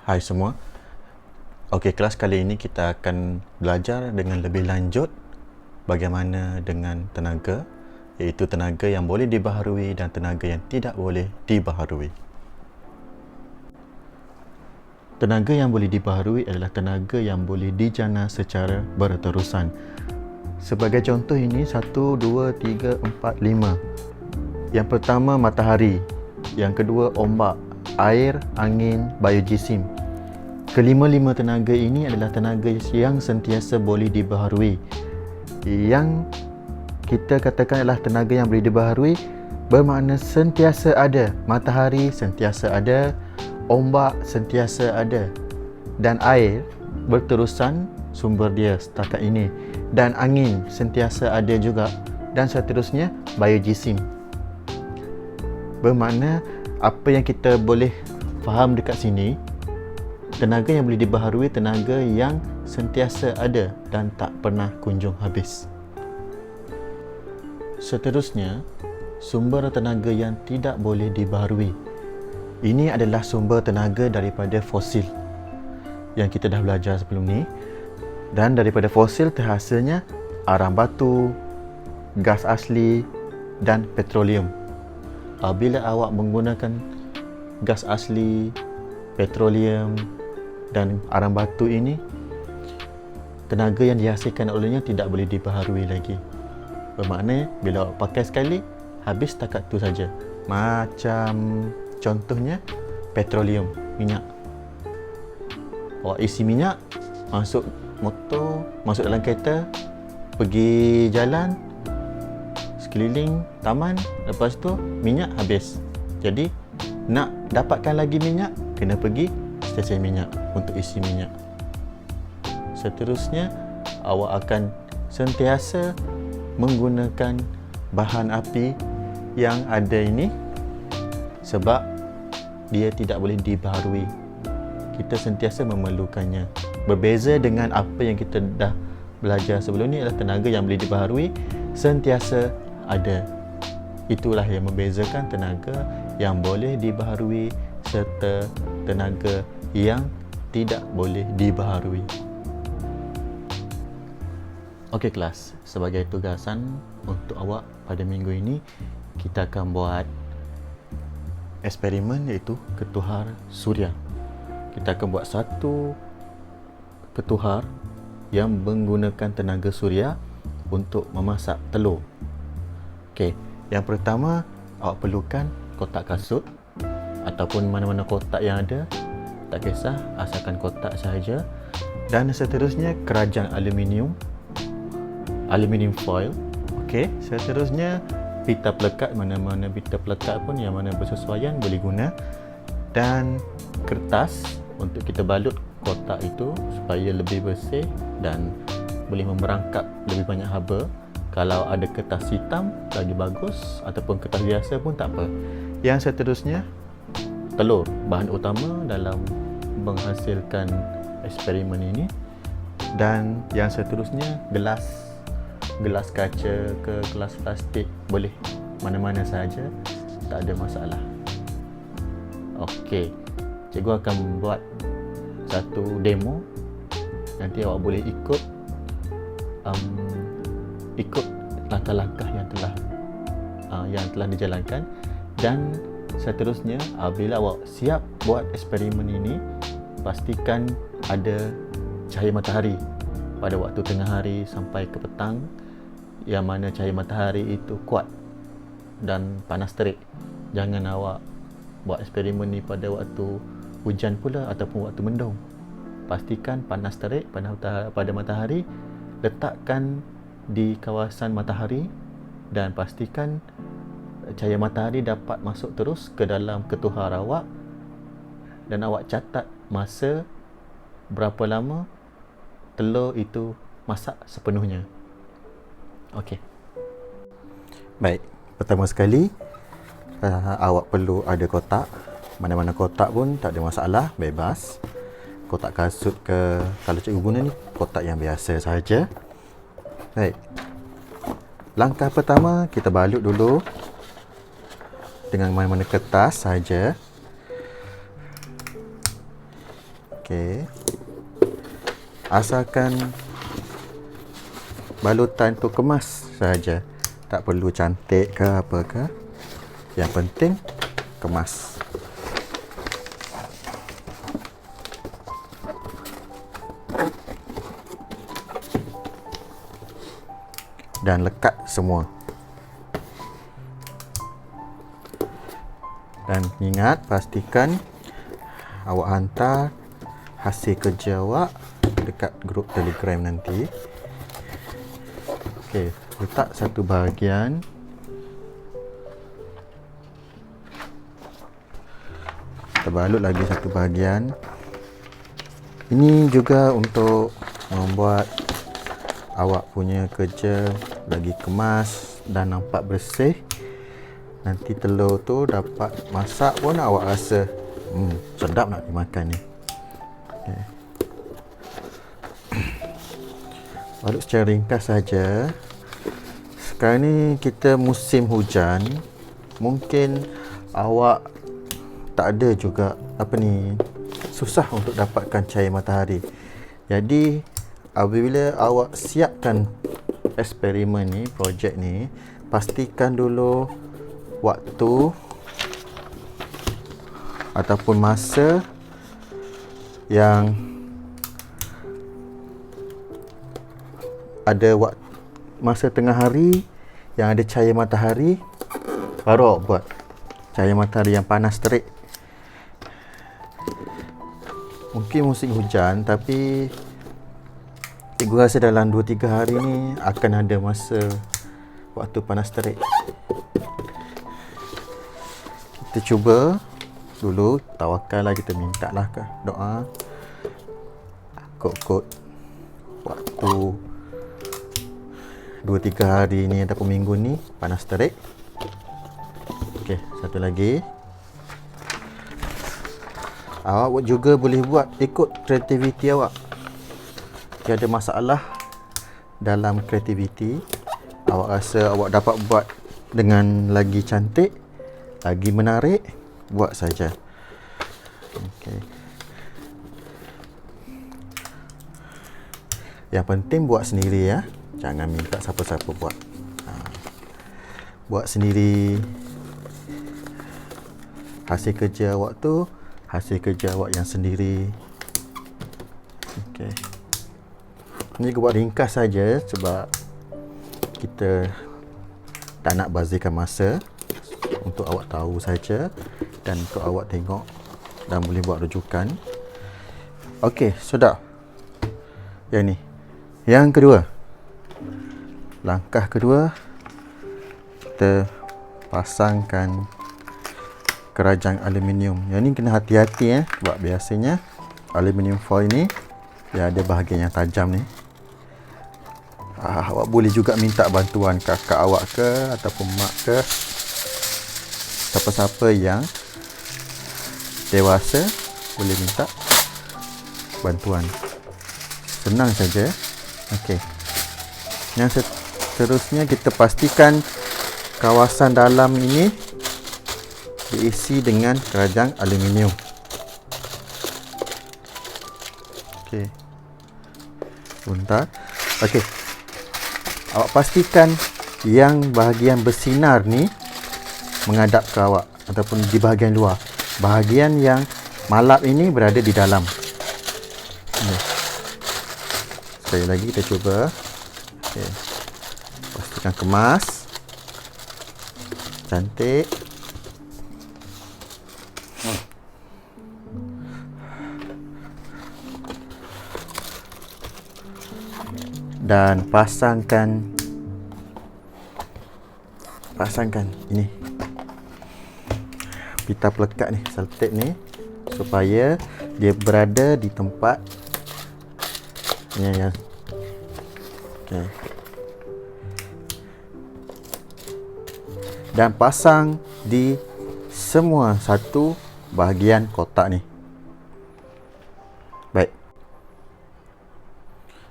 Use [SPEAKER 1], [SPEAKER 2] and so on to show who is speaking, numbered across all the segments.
[SPEAKER 1] Hai semua. Okey, kelas kali ini kita akan belajar dengan lebih lanjut bagaimana dengan tenaga, iaitu tenaga yang boleh dibaharui dan tenaga yang tidak boleh dibaharui. Tenaga yang boleh dibaharui adalah tenaga yang boleh dijana secara berterusan. Sebagai contoh ini 1, 2, 3, 4, 5. Yang pertama matahari, yang kedua ombak, air, angin, biojisim. Kelima-lima tenaga ini adalah tenaga yang sentiasa boleh dibaharui. Yang kita katakan adalah tenaga yang boleh dibaharui bermakna sentiasa ada. Matahari sentiasa ada, ombak sentiasa ada, dan air berterusan sumber dia setakat ini, dan angin sentiasa ada juga, dan seterusnya biojisim. Bermakna apa yang kita boleh faham dekat sini, tenaga yang boleh dibaharui tenaga yang sentiasa ada dan tak pernah kunjung habis. Seterusnya, sumber tenaga yang tidak boleh dibaharui. Ini adalah sumber tenaga daripada fosil yang kita dah belajar sebelum ni. Dan daripada fosil terhasilnya arang batu, gas asli dan petroleum. Apabila awak menggunakan gas asli, petroleum dan arang batu ini, tenaga yang dihasilkan olehnya tidak boleh dibaharui lagi. Bermakna bila awak pakai sekali, habis setakat tu saja. Macam contohnya petroleum, minyak. Awak isi minyak, masuk motor, masuk dalam kereta, pergi jalan sekeliling taman, lepas tu minyak habis. Jadi nak dapatkan lagi minyak, kena pergi stesen minyak untuk isi minyak. Seterusnya, awak akan sentiasa menggunakan bahan api yang ada ini sebab dia tidak boleh dibaharui. Kita sentiasa memerlukannya. Berbeza dengan apa yang kita dah belajar sebelum ni adalah tenaga yang boleh dibaharui sentiasa ada. Itulah yang membezakan tenaga yang boleh dibaharui serta tenaga yang tidak boleh dibaharui. Okey kelas, sebagai tugasan untuk awak pada minggu ini, kita akan buat eksperimen iaitu ketuhar suria. Kita akan buat satu ketuhar yang menggunakan tenaga suria untuk memasak telur. Okey, yang pertama awak perlukan kotak kasut ataupun mana-mana kotak yang ada, tak kisah, asalkan kotak sahaja. Dan seterusnya kerajang aluminium foil. Okey, seterusnya pita pelekat, mana-mana pita pelekat pun yang mana bersesuaian boleh guna, dan kertas untuk kita balut kotak itu supaya lebih bersih dan boleh memerangkap lebih banyak haba. Kalau ada kertas hitam lagi bagus, ataupun kertas biasa pun tak apa. Yang seterusnya telur, bahan utama dalam menghasilkan eksperimen ini. Dan yang seterusnya gelas kaca ke gelas plastik, boleh mana-mana saja, tak ada masalah. Okey, cikgu akan buat satu demo, nanti awak boleh ikut langkah-langkah yang telah dijalankan. Dan seterusnya, apabila awak siap buat eksperimen ini, pastikan ada cahaya matahari pada waktu tengah hari sampai ke petang, yang mana cahaya matahari itu kuat dan panas terik. Jangan awak buat eksperimen ni pada waktu hujan pula ataupun waktu mendung. Pastikan panas terik pada matahari, letakkan di kawasan matahari, dan pastikan cahaya matahari dapat masuk terus ke dalam ketuhar awak, dan awak catat masa berapa lama telur itu masak sepenuhnya. Okey. Baik, pertama sekali awak perlu ada kotak. Mana-mana kotak pun tak ada masalah, bebas. Kotak kasut ke, kalau cikgu guna ni kotak yang biasa sahaja. Baik. Langkah pertama, kita balut dulu dengan mana-mana kertas sahaja. Okey. Asalkan balutan tu kemas saja. Tak perlu cantik ke apa ke. Yang penting kemas. Dan lekat semua. Dan ingat, pastikan awak hantar hasil kerja awak dekat grup Telegram nanti. Okey, letak satu bahagian. Kita balut lagi satu bahagian. Ini juga untuk membuat awak punya kerja lagi kemas dan nampak bersih. Nanti telur tu dapat masak pun awak rasa sedap nak dimakan ni. Okay. Balut secara ringkas saja. Sekarang ni kita musim hujan. Mungkin awak tak ada juga susah untuk dapatkan cahaya matahari. Jadi apabila awak siapkan eksperimen ni, projek ni, pastikan dulu waktu ataupun masa yang ada masa tengah hari yang ada cahaya matahari, baru awak buat cahaya matahari yang panas terik. Mungkin musim hujan, tapi cikgu rasa dalam 2-3 hari ni akan ada masa waktu panas terik. Kita cuba dulu, tawakallah, kita minta lah doa kot-kot waktu 2-3 hari ni ataupun minggu ni panas terik. Okey, satu lagi. Awak juga boleh buat ikut kreativiti awak. Tiada masalah dalam kreativiti. Awak rasa awak dapat buat dengan lagi cantik, lagi menarik, buat saja. Okey. Yang penting buat sendiri ya. Jangan minta siapa-siapa buat. Buat sendiri. Hasil kerja awak tu hasil kerja awak yang sendiri. Okey. Ini aku buat ringkas saja sebab kita tak nak bazirkan masa, untuk awak tahu saja dan untuk awak tengok dan boleh buat rujukan. Okey, sudah. Yang ni. Yang kedua. Langkah kedua, kita pasangkan kerajang aluminium. Yang ni kena hati-hati sebab biasanya aluminium foil ni dia ada bahagian yang tajam ni. Awak boleh juga minta bantuan kakak awak ke ataupun mak ke, siapa-siapa yang dewasa boleh minta bantuan. Senang saja. Okey. Yang seterusnya, kita pastikan kawasan dalam ini diisi dengan kerajang aluminium. Okey. Sebentar. Okey. Awak pastikan yang bahagian bersinar ni menghadap ke awak ataupun di bahagian luar. Bahagian yang malap ini berada di dalam. Ini. Sekali lagi kita cuba. Okey. Pastikan kemas. Cantik. Dan pasangkan ini pita pelekat ni, selotip ni, supaya dia berada di tempat yang okay. Dan pasang di semua satu bahagian kotak ni.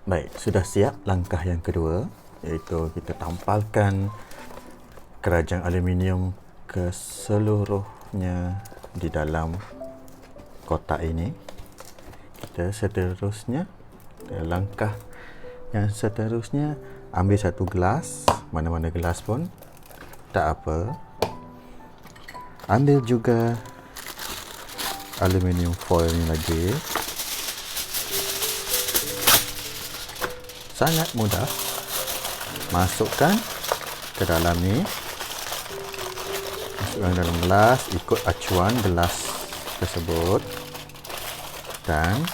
[SPEAKER 1] Baik, sudah siap langkah yang kedua, iaitu kita tampalkan kerajang aluminium ke seluruhnya di dalam kotak ini. Seterusnya, langkah yang seterusnya, ambil satu gelas, mana-mana gelas pun tak apa. Ambil juga aluminium foil ni lagi. Sangat mudah. Masukkan ke dalam ni. Masukkan ke dalam gelas, ikut acuan gelas tersebut. Dan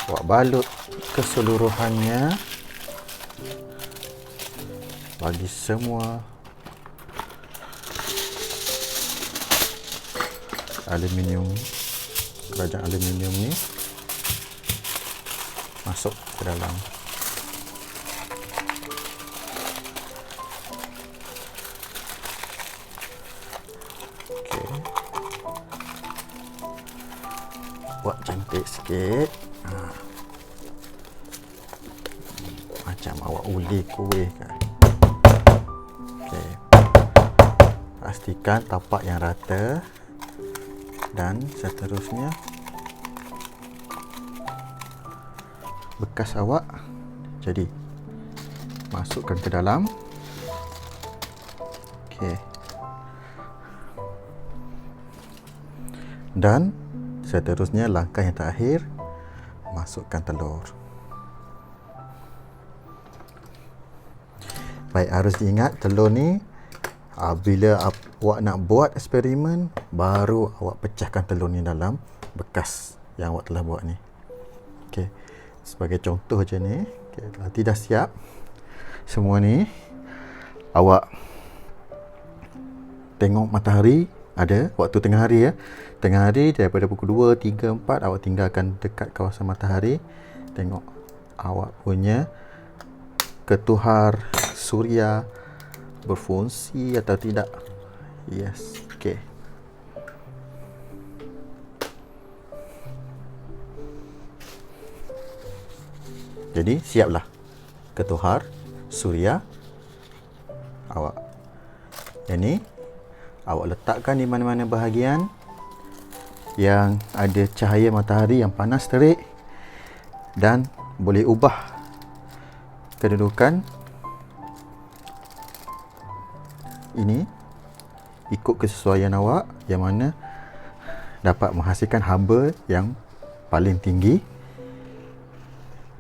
[SPEAKER 1] awak balut keseluruhannya. Bagi semua aluminium, kerajaan aluminium ni masuk ke dalam. Okey. Buat cantik sikit. Macam awak uli kuih kan. Okey. Pastikan tapak yang rata. Dan seterusnya, bekas awak jadi masukkan ke dalam. Okey. Dan seterusnya, langkah yang terakhir, masukkan telur. Baik, harus diingat telur ni bila awak nak buat eksperimen, baru awak pecahkan telur ni dalam bekas yang awak telah buat ni. Okey. Sebagai contoh je ni, okay, nanti dah siap semua ni, awak tengok matahari ada waktu tengah hari ya. Tengah hari daripada pukul 2, 3, 4 awak tinggalkan dekat kawasan matahari. Tengok awak punya ketuhar suria berfungsi atau tidak. Yes. Okey. Jadi siaplah ketuhar suria awak. Yang ni awak letakkan di mana-mana bahagian yang ada cahaya matahari yang panas terik, dan boleh ubah kedudukan ini ikut kesesuaian awak, yang mana dapat menghasilkan haba yang paling tinggi.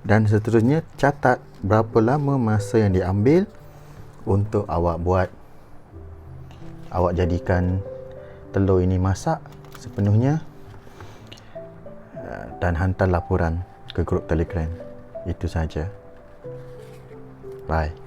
[SPEAKER 1] Dan seterusnya, catat berapa lama masa yang diambil untuk awak buat, awak jadikan telur ini masak sepenuhnya, dan hantar laporan ke grup Telegram. Itu saja. Bye.